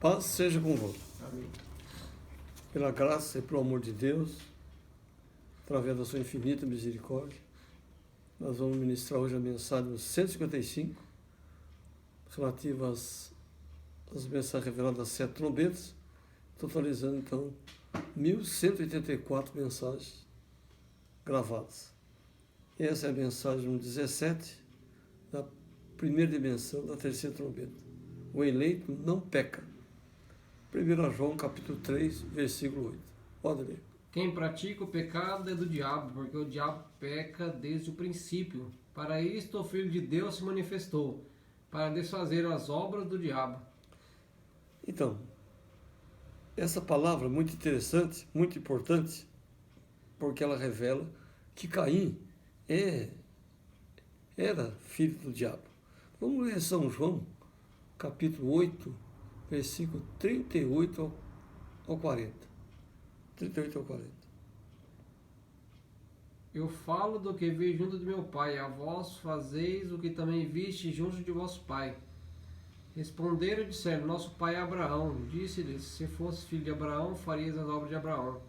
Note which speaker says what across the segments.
Speaker 1: Paz seja convosco.
Speaker 2: Amém.
Speaker 1: Pela graça e pelo amor de Deus, através da sua infinita misericórdia, nós vamos ministrar hoje a mensagem 155, relativa às mensagens reveladas das 7 trombetas, totalizando então 1184 mensagens gravadas. Essa é a mensagem número 17 da primeira dimensão da terceira trombeta. O eleito não peca. 1 João capítulo 3, versículo 8. Pode ler.
Speaker 2: Quem pratica o pecado é do diabo, porque o diabo peca desde o princípio. Para isto o Filho de Deus se manifestou, para desfazer as obras do diabo.
Speaker 1: Então, essa palavra é muito interessante, muito importante, porque ela revela que Caim era filho do diabo. Vamos ler São João, capítulo 8, versículo 38 ao 40. 38 ao 40.
Speaker 2: Eu falo do que vi junto de meu pai, a vós fazeis o que também viste junto de vosso pai. Responderam e disseram, nosso pai é Abraão. Disse-lhes, se fosse filho de Abraão, farias as obras de Abraão.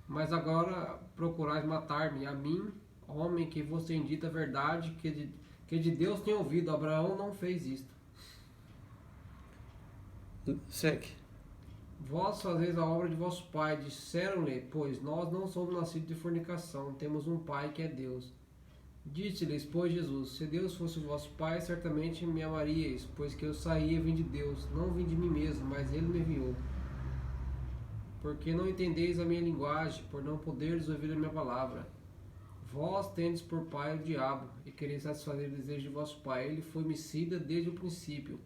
Speaker 2: Mas agora procurais matar-me, a mim, homem que vos tem dito a verdade, que de Deus tem ouvido. Abraão não fez isto.
Speaker 1: Segue.
Speaker 2: Vós fazeis a obra de vosso pai. Disseram-lhe, pois nós não somos nascidos de fornicação, temos um pai que é Deus. Disse-lhes, pois Jesus, se Deus fosse o vosso pai, certamente me amaríeis, pois que eu saí e vim de Deus, não vim de mim mesmo, mas ele me enviou. Porque não entendeis a minha linguagem, por não poderes ouvir a minha palavra. Vós tendes por pai o diabo, e quereis satisfazer o desejo de vosso pai. Ele foi homicida desde o princípio,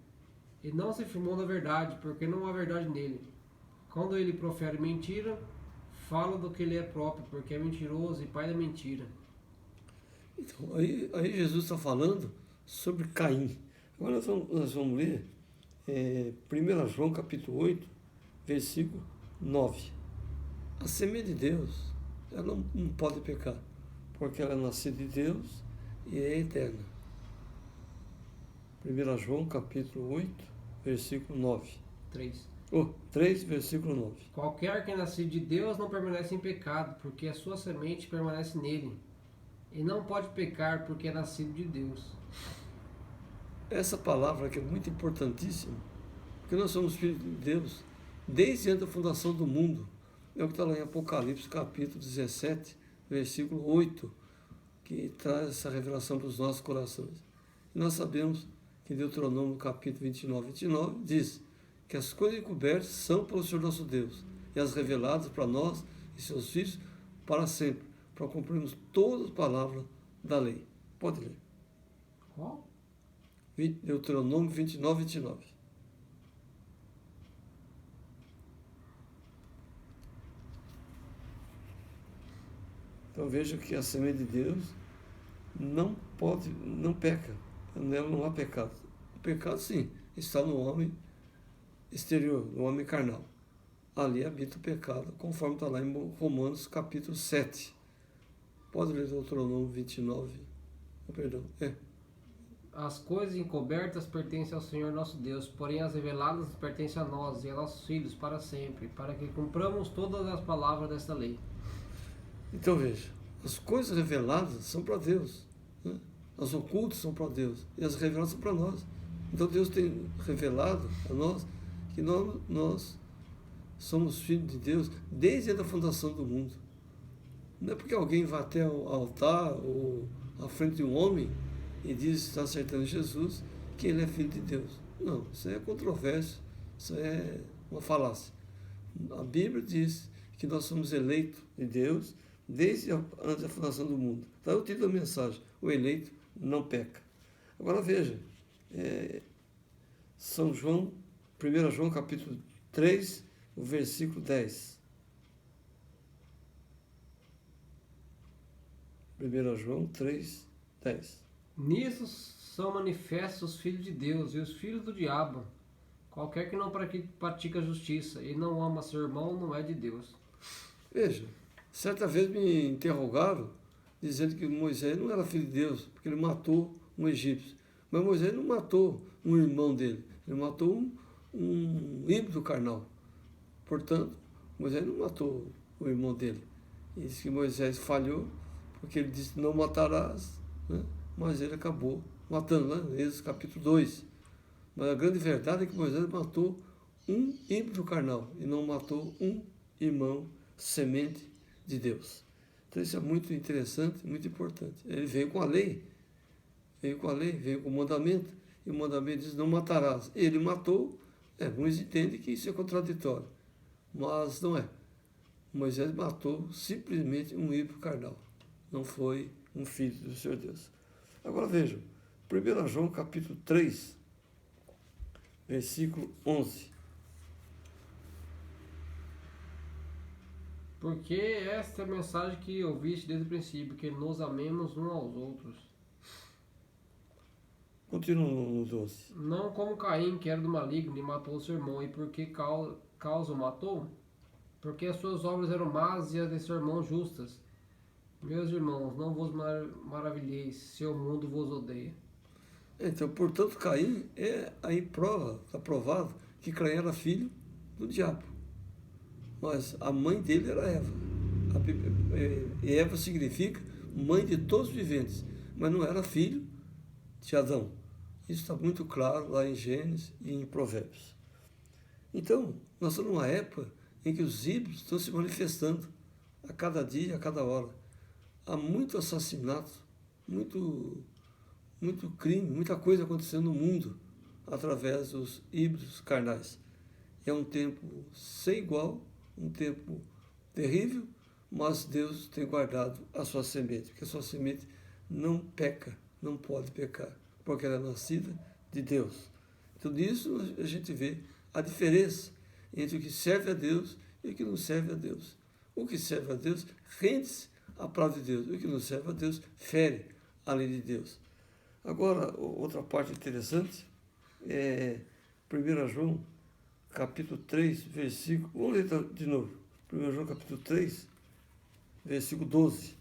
Speaker 2: e não se firmou na verdade, porque não há verdade nele. Quando ele profere mentira, fala do que ele é próprio, porque é mentiroso e pai da mentira.
Speaker 1: Então, aí Jesus está falando sobre Caim. Agora nós vamos ler 1 João capítulo 8, versículo 9. A semente de Deus, ela não pode pecar, porque ela é nascida de Deus e é eterna. 1 João capítulo 8, versículo 9. 3, versículo 9.
Speaker 2: Qualquer que é nascido de Deus não permanece em pecado, porque a sua semente permanece nele. E não pode pecar, porque é nascido de Deus.
Speaker 1: Essa palavra que é muito importantíssima, porque nós somos filhos de Deus desde antes da fundação do mundo. É o que está lá em Apocalipse capítulo 17, versículo 8, que traz essa revelação para os nossos corações. E nós sabemos que Deuteronômio capítulo 29 diz que as coisas encobertas são para o Senhor nosso Deus, e as reveladas para nós e seus filhos para sempre, para cumprirmos todas as palavras da lei. Pode ler.
Speaker 2: Qual?
Speaker 1: Deuteronômio 29. Então veja que a semente de Deus não peca, nela não há pecado. O pecado sim, está no homem exterior, no homem carnal. Ali habita o pecado, conforme está lá em Romanos capítulo 7. Pode ler Deuteronômio 29. Perdão.
Speaker 2: As coisas encobertas pertencem ao Senhor nosso Deus, porém as reveladas pertencem a nós e a nossos filhos para sempre, para que cumpramos todas as palavras desta lei.
Speaker 1: Então veja, as coisas reveladas são para Deus, né? As ocultas são para Deus e as reveladas são para nós. Então Deus tem revelado a nós que nós somos filhos de Deus desde a fundação do mundo. Não é porque alguém vai até o altar ou à frente de um homem e diz que está aceitando Jesus que ele é filho de Deus. Não, isso é controvérsia, isso é uma falácia. A Bíblia diz que nós somos eleitos de Deus desde antes da fundação do mundo. Então é o título da mensagem, o eleito não peca. Agora veja, São João, 1 João capítulo 3, o versículo 10. 1 João 3, 10.
Speaker 2: Nisso são manifestos os filhos de Deus e os filhos do diabo. Qualquer que não pratica a justiça e não ama seu irmão não é de Deus.
Speaker 1: Veja, certa vez me interrogaram, dizendo que Moisés não era filho de Deus, porque ele matou um egípcio. Mas Moisés não matou um irmão dele, ele matou um híbrido carnal. Portanto, Moisés não matou o irmão dele. E diz que Moisés falhou, porque ele disse, não matarás, né? Mas ele acabou matando, né? Êxodo capítulo 2. Mas a grande verdade é que Moisés matou um híbrido carnal e não matou um irmão semente de Deus. Então isso é muito interessante, muito importante. Ele veio com a lei, veio com o mandamento, e o mandamento diz, não matarás. Ele matou, alguns entendem que isso é contraditório, mas não é. Moisés matou simplesmente um híbrido carnal, não foi um filho do Senhor Deus. Agora vejam, 1 João capítulo 3, versículo 11.
Speaker 2: Porque esta é a mensagem que ouviste desde o princípio, que nos amemos uns aos outros.
Speaker 1: Continua no 12.
Speaker 2: Não como Caim, que era do maligno, e matou o seu irmão. E por que causa o matou? Porque as suas obras eram más e as de seu irmão justas. Meus irmãos, não vos maravilheis, se o mundo vos odeia.
Speaker 1: Então, portanto, Caim aí está provado que Caim era filho do diabo. Mas a mãe dele era Eva. E Eva significa mãe de todos os viventes, mas não era filho de Adão. Isso está muito claro lá em Gênesis e em Provérbios. Então, nós estamos numa época em que os híbridos estão se manifestando a cada dia, a cada hora. Há muito assassinato, muito crime, muita coisa acontecendo no mundo através dos híbridos carnais. É um tempo sem igual, um tempo terrível, mas Deus tem guardado a sua semente, porque a sua semente não peca, não pode pecar, porque ela é nascida de Deus. Então, nisso a gente vê a diferença entre o que serve a Deus e o que não serve a Deus. O que serve a Deus rende-se à palavra de Deus, o que não serve a Deus fere a lei de Deus. Agora, outra parte interessante é 1 João, capítulo 3, versículo... Vamos ler de novo. 1 João, capítulo 3, versículo 12.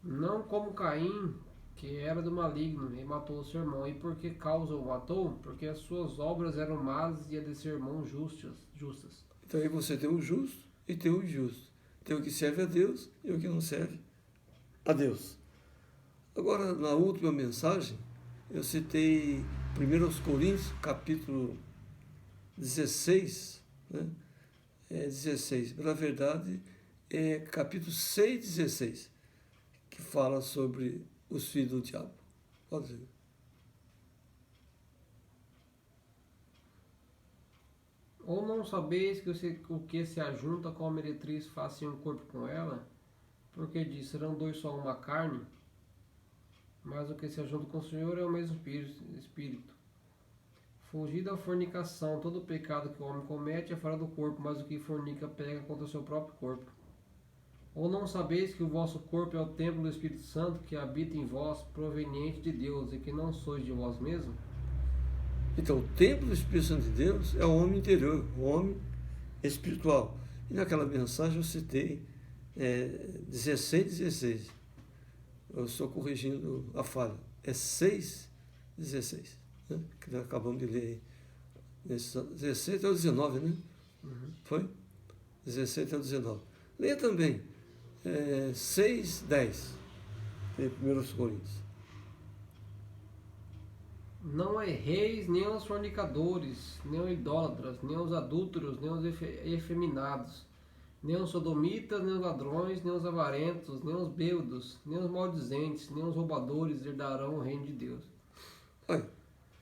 Speaker 2: Não como Caim, que era do maligno, e matou o seu irmão. E por que causa o matou? Porque as suas obras eram más e a de seu irmão justas.
Speaker 1: Então aí você tem o justo e tem o injusto. Tem o que serve a Deus e o que não serve a Deus. Agora, na última mensagem, eu citei 1 Coríntios, capítulo 16, né? 16. Na verdade, é capítulo 6, 16, que fala sobre os filhos do diabo. Pode ver.
Speaker 2: Ou não sabeis que o que se ajunta com a meretriz faça um corpo com ela? Porque diz, serão dois só uma carne? Mas o que se ajunta com o Senhor é o mesmo Espírito. Fugir da fornicação, todo pecado que o homem comete é fora do corpo, mas o que fornica pega contra o seu próprio corpo. Ou não sabeis que o vosso corpo é o templo do Espírito Santo que habita em vós, proveniente de Deus, e que não sois de vós mesmos?
Speaker 1: Então, o templo do Espírito Santo de Deus é o homem interior, o homem espiritual. E naquela mensagem eu citei 16, 16. Eu estou corrigindo a falha. É 6, 16. Né? Que nós acabamos de ler aí. 16 até o 19, né?
Speaker 2: Uhum.
Speaker 1: Foi? 16 até o 19. Leia também 6, 10. Em 1 Coríntios.
Speaker 2: Não erreis nem os fornicadores, nem os idólatras, nem os adúlteros, nem os efeminados, nem os sodomitas, nem os ladrões, nem os avarentos, nem os bêbados, nem os maldizentes, nem os roubadores herdarão o reino de Deus.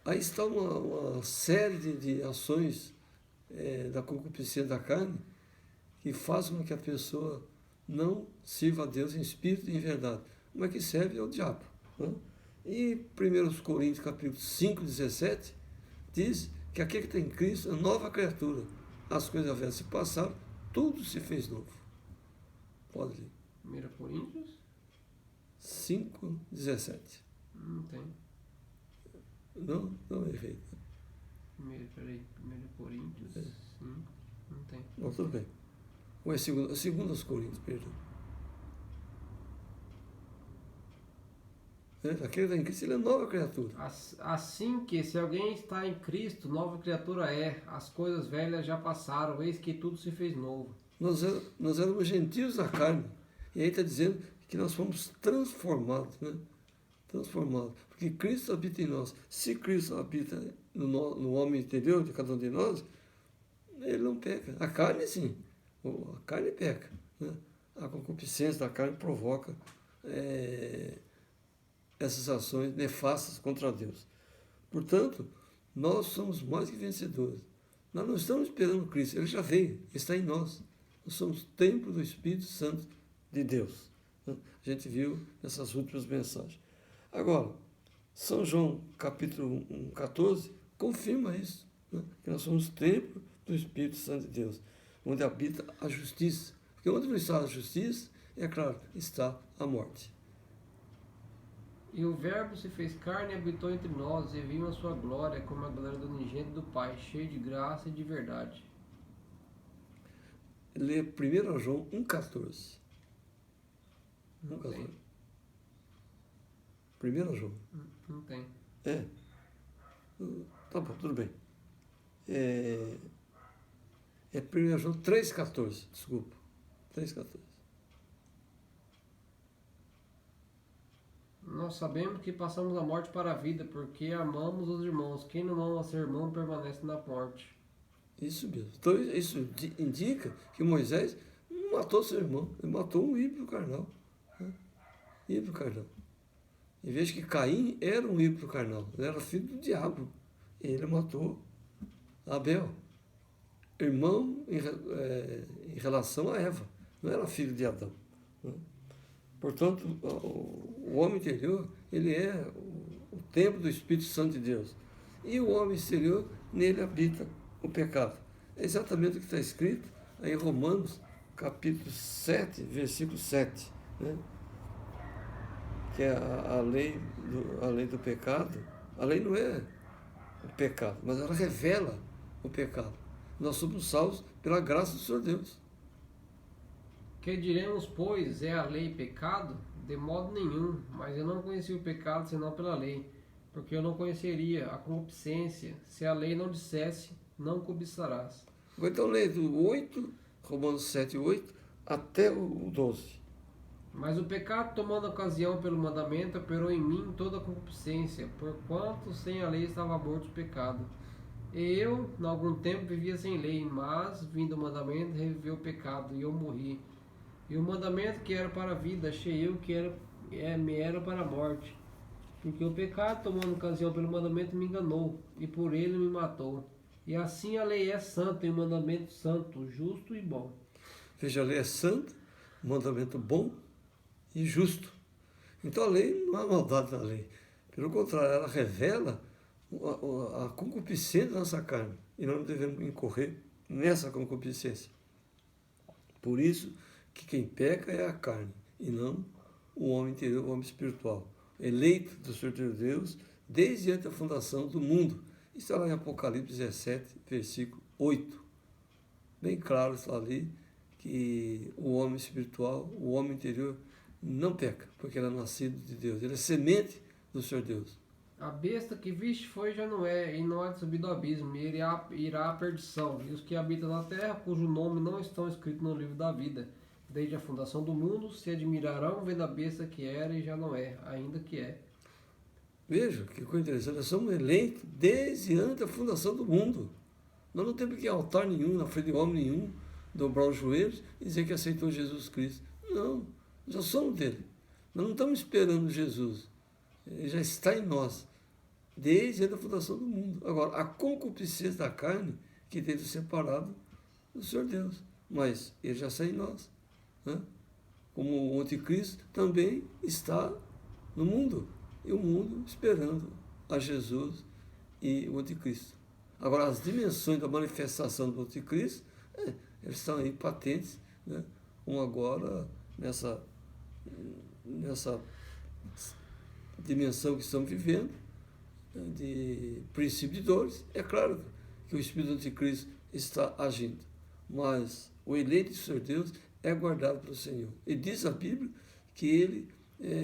Speaker 1: Aí está uma série de ações da concupiscência da carne que fazem com que a pessoa não sirva a Deus em espírito e em verdade, mas que serve ao diabo. Né? E 1 Coríntios capítulo 5, 17 diz que aquele que tem Cristo é nova criatura. As coisas velhas se passaram, tudo se fez novo. Pode ler.
Speaker 2: 1 Coríntios?
Speaker 1: 5, 17.
Speaker 2: Não tem.
Speaker 1: Não é feito.
Speaker 2: Peraí, 1 Coríntios 5, não tem.
Speaker 1: Bom, tudo bem. Ou é 2 Coríntios, perdão. Aquele que está em Cristo, ele é nova criatura.
Speaker 2: Assim que, se alguém está em Cristo, nova criatura é. As coisas velhas já passaram, eis que tudo se fez novo.
Speaker 1: Nós éramos gentios da carne. E aí está dizendo que nós fomos transformados, né? Transformados. Porque Cristo habita em nós. Se Cristo habita no homem interior de cada um de nós, ele não peca. A carne, sim. A carne peca, né? A concupiscência da carne provoca essas ações nefastas contra Deus. Portanto, nós somos mais que vencedores. Nós não estamos esperando Cristo. Ele já veio. Ele está em nós. Nós somos templo do Espírito Santo de Deus. A gente viu nessas últimas mensagens. Agora, São João, capítulo 1, 14, confirma isso, né? Que nós somos templo do Espírito Santo de Deus, onde habita a justiça. Porque onde não está a justiça, é claro, está a morte.
Speaker 2: E o Verbo se fez carne e habitou entre nós, e vimos a sua glória como a glória do unigênito do Pai, cheio de graça e de verdade.
Speaker 1: Lê 1 João 1,14.
Speaker 2: Não tem.
Speaker 1: 1 João.
Speaker 2: Não tem.
Speaker 1: Tá bom, tudo bem. É 1 João 3,14, desculpa. 3,14.
Speaker 2: Nós sabemos que passamos a morte para a vida, porque amamos os irmãos. Quem não ama seu irmão permanece na morte.
Speaker 1: Isso mesmo. Então, isso indica que Moisés não matou seu irmão, ele matou um ímpio carnal. Né? Ímpio carnal. Em vez que Caim era um ímpio carnal, ele era filho do diabo. Ele matou Abel, irmão em relação a Eva, não era filho de Adão. Né? Portanto, o homem interior, ele é o templo do Espírito Santo de Deus. E o homem exterior, nele habita o pecado. É exatamente o que está escrito aí em Romanos, capítulo 7, versículo 7. Né? Que é a lei do pecado. A lei não é o pecado, mas ela revela o pecado. Nós somos salvos pela graça do Senhor Deus.
Speaker 2: Que diremos, pois, é a lei pecado? De modo nenhum, mas eu não conheci o pecado senão pela lei, porque eu não conheceria a concupiscência se a lei não dissesse, não cobiçarás.
Speaker 1: Então lê do 8, Romanos 7, 8, até o 12.
Speaker 2: Mas o pecado, tomando ocasião pelo mandamento, operou em mim toda a concupiscência, porquanto sem a lei estava morto o pecado. E eu, em algum tempo, vivia sem lei, mas, vindo o mandamento, reviveu o pecado, e eu morri. E o mandamento que era para a vida, achei eu que me era para a morte. Porque o pecado, tomando ocasião pelo mandamento, me enganou, e por ele me matou. E assim a lei é santa, e o mandamento santo, justo e bom.
Speaker 1: Veja, a lei é santa, o mandamento bom e justo. Então a lei não há maldade na lei. Pelo contrário, ela revela a concupiscência da nossa carne. E nós não devemos incorrer nessa concupiscência. Por isso que quem peca é a carne, e não o homem interior, o homem espiritual. Eleito do Senhor Deus desde antes da fundação do mundo. Isso está lá em Apocalipse 17, versículo 8. Bem claro está ali que o homem espiritual, o homem interior, não peca, porque ele é nascido de Deus. Ele é semente do Senhor Deus.
Speaker 2: A besta que viste foi já não é, e não há de subir do abismo, e irá à perdição. E os que habitam na terra, cujo nome não estão escritos no livro da vida, desde a fundação do mundo, se admirarão vendo a besta que era e já não é, ainda que é.
Speaker 1: Veja, que coisa interessante, nós somos eleitos desde antes da fundação do mundo. Nós não temos que ir a altar nenhum, na frente de homem nenhum, dobrar os joelhos e dizer que aceitou Jesus Cristo. Não, já somos dele. Nós não estamos esperando Jesus. Ele já está em nós, desde a fundação do mundo. Agora, a concupiscência da carne, que tem separado do Senhor Deus. Mas ele já está em nós. Né? Como o anticristo também está no mundo. E o mundo esperando a Jesus e o anticristo. Agora, as dimensões da manifestação do anticristo, eles estão aí patentes, né? Como agora, nessa dimensão que estamos vivendo, de princípio de dores. É claro que o espírito do anticristo está agindo, mas o eleito do Senhor Deus é guardado pelo Senhor. E diz a Bíblia que ele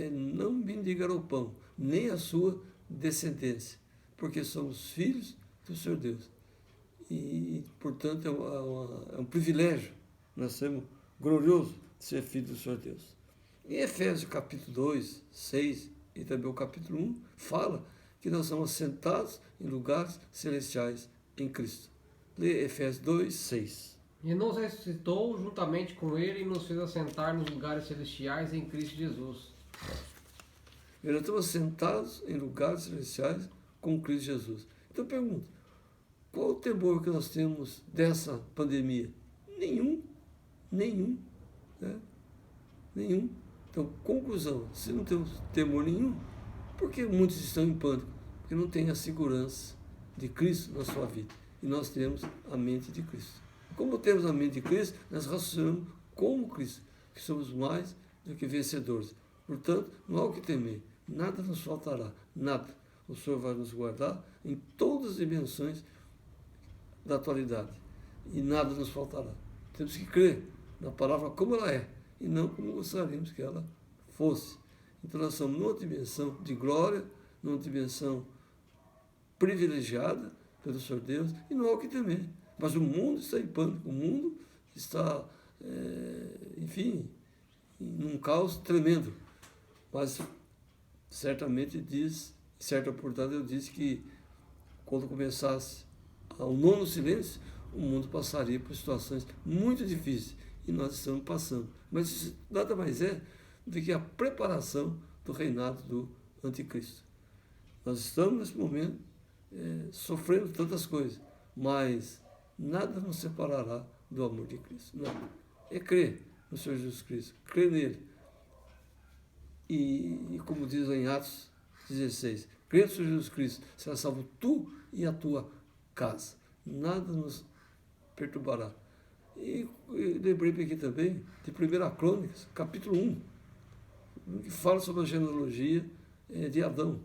Speaker 1: não mendigará o pão, nem a sua descendência, porque somos filhos do Senhor Deus. E portanto, é um privilégio, nós somos glorioso de ser filho do Senhor Deus. Em Efésios capítulo 2, 6 e também o capítulo 1, fala que nós somos assentados em lugares celestiais em Cristo. Lê Efésios 2, 6.
Speaker 2: E nos ressuscitou juntamente com ele e nos fez assentar nos lugares celestiais em Cristo Jesus.
Speaker 1: E nós estamos sentados em lugares celestiais com Cristo Jesus. Então eu pergunto, qual o temor que nós temos dessa pandemia? Nenhum. Nenhum. Né? Nenhum. Então, conclusão, se não temos temor nenhum, por que muitos estão em pânico? Porque não tem a segurança de Cristo na sua vida. E nós temos a mente de Cristo. Como temos a mente de Cristo, nós raciocinamos como Cristo, que somos mais do que vencedores. Portanto, não há o que temer. Nada nos faltará. Nada. O Senhor vai nos guardar em todas as dimensões da atualidade. E nada nos faltará. Temos que crer na palavra como ela é, e não como gostaríamos que ela fosse. Então nós somos numa dimensão de glória, numa dimensão privilegiada pelo Senhor Deus, e não há o que temer. Mas o mundo está em pânico, o mundo está, enfim, num caos tremendo. Mas certamente diz, em certa oportunidade eu disse que quando começasse o nono silêncio, o mundo passaria por situações muito difíceis, e nós estamos passando. Mas isso nada mais é do que a preparação do reinado do anticristo. Nós estamos nesse momento sofrendo tantas coisas, mas nada nos separará do amor de Cristo. Nada. É crer no Senhor Jesus Cristo, crer nele. E como diz em Atos 16, crer no Senhor Jesus Cristo, será salvo tu e a tua casa. Nada nos perturbará. E lembrei-me aqui também de 1 Crônicas, capítulo 1, que fala sobre a genealogia de Adão.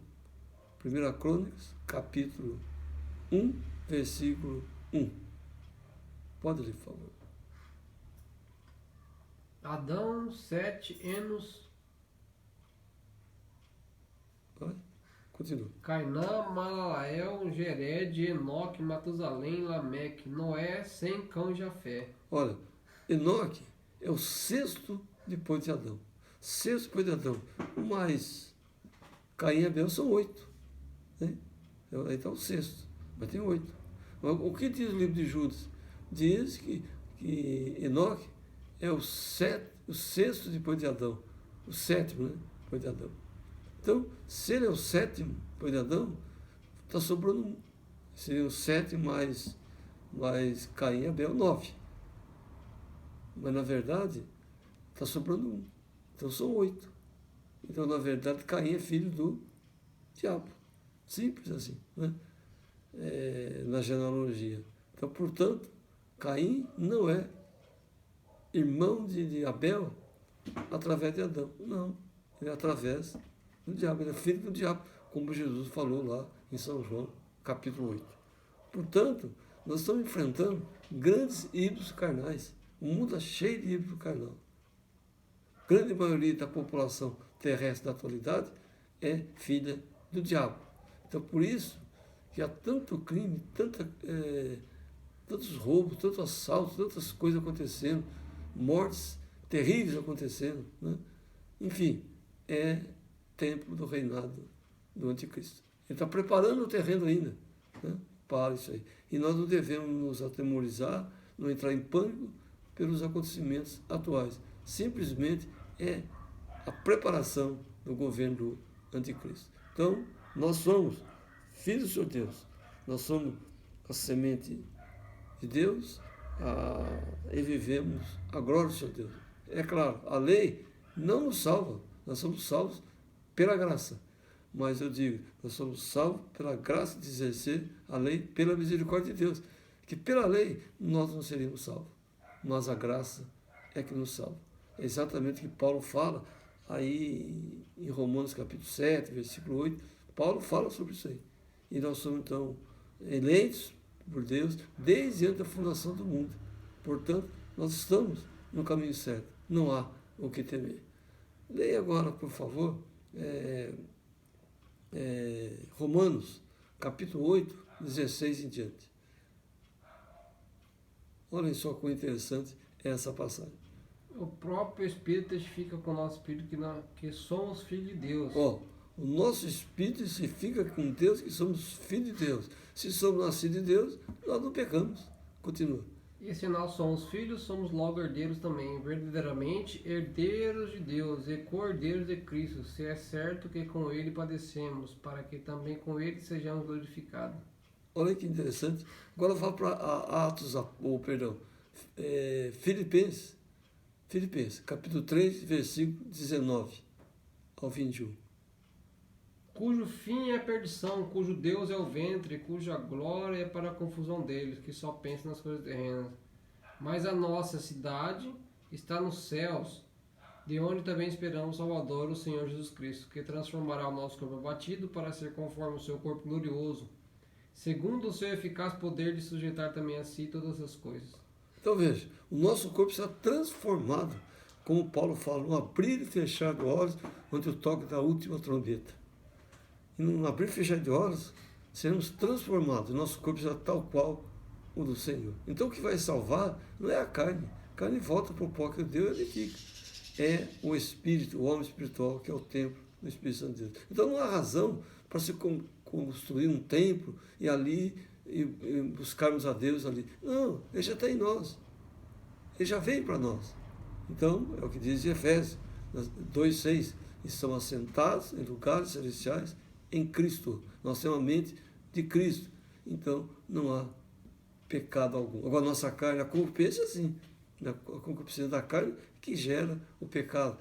Speaker 1: 1 Crônicas, capítulo 1, versículo 1. Pode ler, por favor.
Speaker 2: Adão, 7 Enos,
Speaker 1: Continua.
Speaker 2: Cainã, Malalael, Jered, Enoque, Matusalém, Lameque, Noé, Sem, Cão e Jafé.
Speaker 1: Olha, Enoque é o sexto depois de Adão. Sexto depois de Adão. Mas Caim e Abel são 8. Né? Aí está o sexto, mas tem 8. O que diz o livro de Judas? Diz que Enoque é o sexto depois de Adão. O sétimo, né? Depois de Adão. Então, se ele é o sétimo depois de Adão, está sobrando 1. Seria o 7 mais Caim e Abel, 9. Mas, na verdade, está sobrando 1. Então, são 8. Então, na verdade, Caim é filho do diabo. Simples assim, né? Na genealogia. Então, portanto, Caim não é irmão de Abel através de Adão. Não, ele é através do diabo, ele é filho do diabo, como Jesus falou lá em São João, capítulo 8. Portanto, nós estamos enfrentando grandes ídolos carnais. O mundo está cheio de ídolos carnal. A grande maioria da população terrestre da atualidade é filha do diabo. Então, por isso que há tanto crime, tantos roubos, tantos assaltos, tantas coisas acontecendo, mortes terríveis acontecendo, né? Enfim, é tempo do reinado do anticristo. Ele está preparando o terreno ainda, né, para isso aí. E nós não devemos nos atemorizar, não entrar em pânico pelos acontecimentos atuais. Simplesmente é a preparação do governo do anticristo. Então, nós somos filhos do Senhor Deus. Nós somos a semente de Deus e vivemos a glória do Senhor Deus. É claro, a lei não nos salva. Nós somos salvos pela graça. Mas eu digo, nós somos salvos pela graça de exercer a lei, pela misericórdia de Deus. Que pela lei nós não seríamos salvos. Mas a graça é que nos salva. É exatamente o que Paulo fala aí em Romanos capítulo 7, versículo 8. Paulo fala sobre isso aí. E nós somos então eleitos por Deus desde antes da fundação do mundo. Portanto, nós estamos no caminho certo. Não há o que temer. Leia agora, por favor, Romanos, capítulo 8, 16 em diante. Olhem só como interessante é essa passagem.
Speaker 2: O próprio Espírito testifica com o nosso Espírito que somos filhos de Deus.
Speaker 1: O nosso Espírito testifica com Deus que somos filhos de Deus. Se somos nascidos de Deus, nós não pecamos. Continua.
Speaker 2: E se nós somos filhos, somos logo herdeiros também, verdadeiramente herdeiros de Deus e co-herdeiros de Cristo, se é certo que com Ele padecemos, para que também com Ele sejamos glorificados.
Speaker 1: Olha que interessante. Agora vá para Filipenses, capítulo 3, versículo 19 ao 21.
Speaker 2: Cujo fim é a perdição, cujo Deus é o ventre, cuja glória é para a confusão deles, que só pensam nas coisas terrenas. Mas a nossa cidade está nos céus, de onde também esperamos o Salvador, o Senhor Jesus Cristo, que transformará o nosso corpo abatido para ser conforme o seu corpo glorioso, segundo o seu eficaz poder de sujeitar também a si todas as coisas.
Speaker 1: Então veja, o nosso corpo está transformado, como Paulo fala, no abrir e fechar de olhos, onde o toque da última trombeta. E no abrir e fechar de olhos, seremos transformados, nosso corpo já tal qual o do Senhor. Então o que vai salvar não é a carne volta para o pó que Deus ele fica. É o Espírito, o homem espiritual, que é o templo do Espírito Santo de Deus. Então não há razão para se construir um templo e ali e buscarmos a Deus ali. Não, ele já está em nós. Ele já veio para nós. Então, é o que diz em Efésios 2,6. Estão assentados em lugares celestiais em Cristo. Nós temos a mente de Cristo. Então, não há pecado algum. Agora, nossa carne, a concupiscência, sim. A concupiscência da carne que gera o pecado,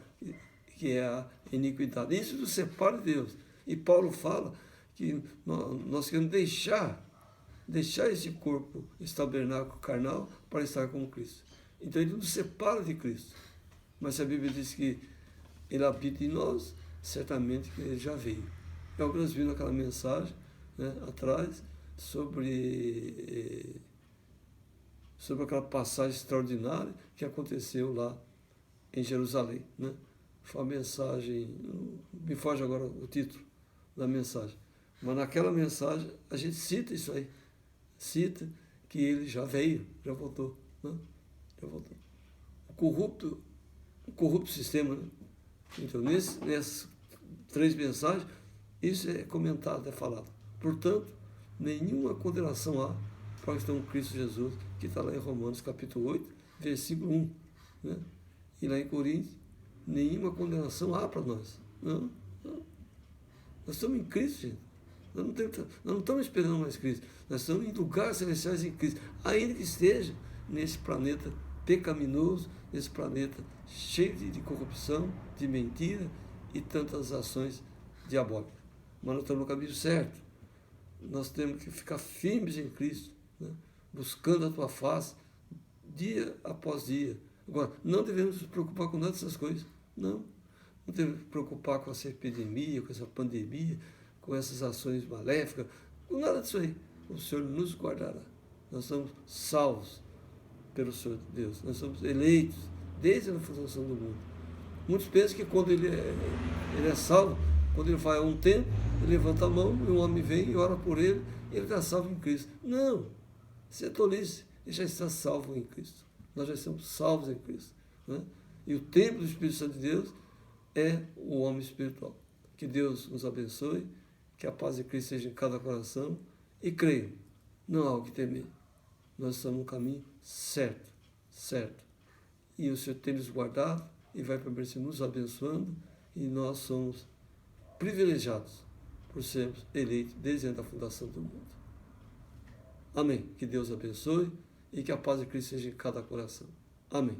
Speaker 1: que é a iniquidade. Isso nos separa de Deus. E Paulo fala que nós queremos deixar esse corpo, esse tabernáculo carnal, para estar com Cristo. Então ele nos separa de Cristo. Mas se a Bíblia diz que ele habita em nós, certamente que ele já veio. É o que nós vimos naquela mensagem, né, atrás, sobre aquela passagem extraordinária que aconteceu lá em Jerusalém. Né? Foi uma mensagem, me foge agora o título da mensagem, mas naquela mensagem a gente cita isso aí. Cita que ele já veio, já voltou. Né? Já voltou. O corrupto sistema. Né? Então, nessas 3 mensagens, isso é comentado, é falado. Portanto, nenhuma condenação há para que estão em Cristo Jesus, que está lá em Romanos capítulo 8, versículo 1. Né? E lá em Coríntios, nenhuma condenação há para nós. Não. Nós estamos em Cristo, gente. Nós não estamos esperando mais Cristo. Nós estamos em lugares celestiais em Cristo. Ainda que esteja nesse planeta pecaminoso, nesse planeta cheio de corrupção, de mentira e tantas ações diabólicas. Mas nós estamos no caminho certo. Nós temos que ficar firmes em Cristo, né? Buscando a tua face, dia após dia. Agora, não devemos nos preocupar com nada dessas coisas. Não. Não devemos nos preocupar com essa epidemia, com essa pandemia, com essas ações maléficas, com nada disso aí. O Senhor nos guardará. Nós somos salvos pelo Senhor Deus. Nós somos eleitos desde a fundação do mundo. Muitos pensam que quando ele é salvo, quando ele vai a um templo, ele levanta a mão e um homem vem e ora por ele e ele está salvo em Cristo. Não! Isso é tolice. Ele já está salvo em Cristo. Nós já estamos salvos em Cristo. Né? E o templo do Espírito Santo de Deus é o homem espiritual. Que Deus nos abençoe, que a paz de Cristo seja em cada coração e creio, não há o que temer. Nós estamos no caminho certo. E o Senhor tem nos guardado e vai permanecer nos abençoando e nós somos privilegiados por sermos eleitos desde a fundação do mundo. Amém. Que Deus abençoe e que a paz de Cristo seja em cada coração. Amém.